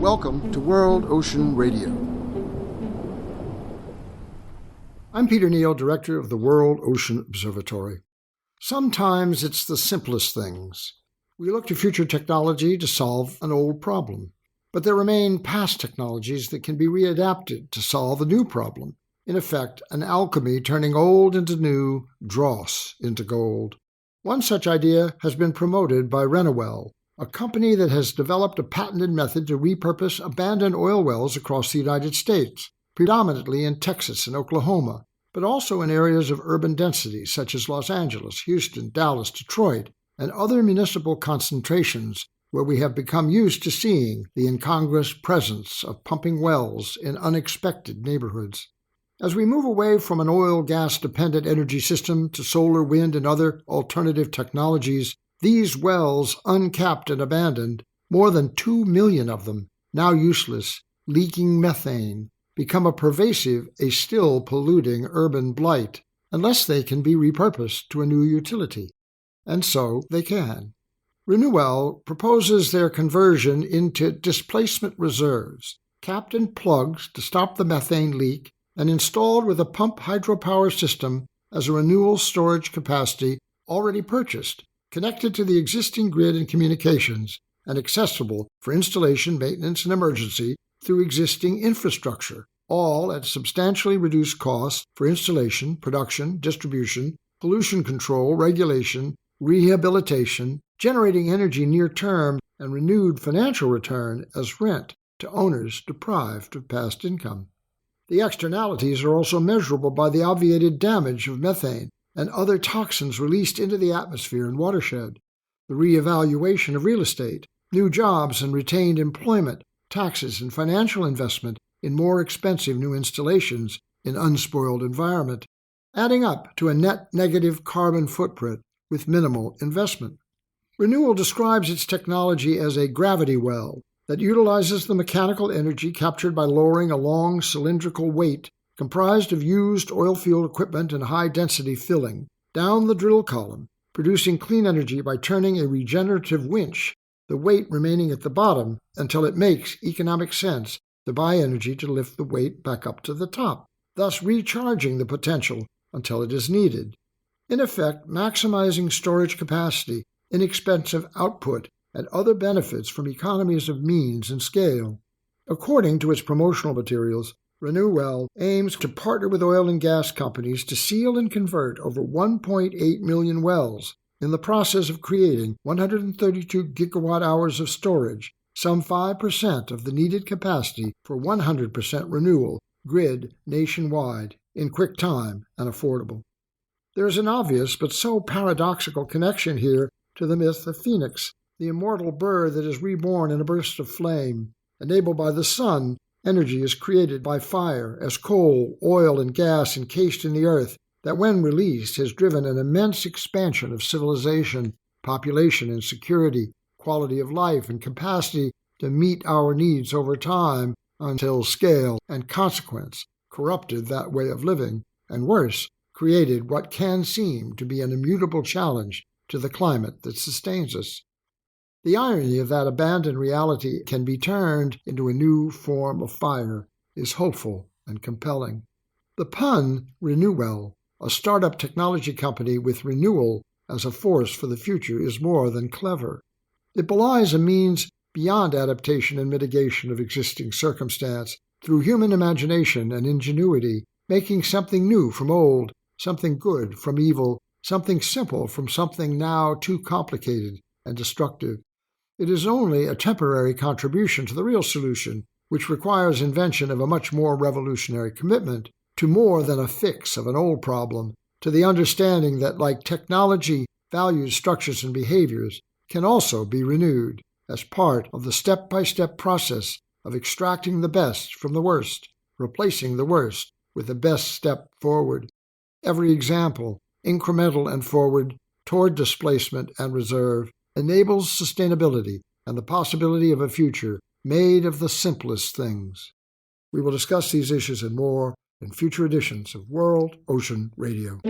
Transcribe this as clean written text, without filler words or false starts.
Welcome to World Ocean Radio. I'm Peter Neill, Director of the World Ocean Observatory. Sometimes it's the simplest things. We look to future technology to solve an old problem, but there remain past technologies that can be readapted to solve a new problem. In effect, an alchemy turning old into new, dross into gold. One such idea has been promoted by Renewell, a company that has developed a patented method to repurpose abandoned oil wells across the United States, predominantly in Texas and Oklahoma, but also in areas of urban density such as Los Angeles, Houston, Dallas, Detroit, and other municipal concentrations where we have become used to seeing the incongruous presence of pumping wells in unexpected neighborhoods. As we move away from an oil-gas-dependent energy system to solar, wind, and other alternative technologies, these wells, uncapped and abandoned, more than 2 million of them, now useless, leaking methane, become a pervasive, still polluting urban blight, unless they can be repurposed to a new utility. And so they can. Renewell proposes their conversion into displacement reserves, capped in plugs to stop the methane leak, and installed with a pump hydropower system as a renewal storage capacity already purchased, connected to the existing grid and communications, and accessible for installation, maintenance, and emergency through existing infrastructure, all at substantially reduced costs for installation, production, distribution, pollution control, regulation, rehabilitation, generating energy near term, and renewed financial return as rent to owners deprived of past income. The externalities are also measurable by the obviated damage of methane and other toxins released into the atmosphere and watershed, the reevaluation of real estate, new jobs and retained employment, taxes and financial investment in more expensive new installations in unspoiled environment, adding up to a net negative carbon footprint with minimal investment. Renewell describes its technology as a gravity well that utilizes the mechanical energy captured by lowering a long cylindrical weight comprised of used oil-fueled equipment and high-density filling, down the drill column, producing clean energy by turning a regenerative winch, the weight remaining at the bottom until it makes economic sense to buy energy to lift the weight back up to the top, thus recharging the potential until it is needed. In effect, maximizing storage capacity, inexpensive output, and other benefits from economies of means and scale. According to its promotional materials, Renewell aims to partner with oil and gas companies to seal and convert over 1.8 million wells in the process of creating 132 gigawatt-hours of storage, some 5% of the needed capacity for 100% renewal grid nationwide in quick time and affordable. There is an obvious but so paradoxical connection here to the myth of Phoenix, the immortal bird that is reborn in a burst of flame. Enabled by the sun, energy is created by fire as coal, oil, and gas encased in the earth that when released has driven an immense expansion of civilization, population and security, quality of life and capacity to meet our needs over time until scale and consequence corrupted that way of living, and worse, created what can seem to be an immutable challenge to the climate that sustains us. The irony of that abandoned reality can be turned into a new form of fire is hopeful and compelling. The pun, Renewell, a startup technology company with renewal as a force for the future, is more than clever. It belies a means beyond adaptation and mitigation of existing circumstance through human imagination and ingenuity, making something new from old, something good from evil, something simple from something now too complicated and destructive. It is only a temporary contribution to the real solution, which requires invention of a much more revolutionary commitment to more than a fix of an old problem, to the understanding that, like technology, values, structures, and behaviors can also be renewed as part of the step-by-step process of extracting the best from the worst, replacing the worst with the best step forward. Every example, incremental and forward, toward displacement and reserve, enables sustainability and the possibility of a future made of the simplest things. We will discuss these issues and more in future editions of World Ocean Radio.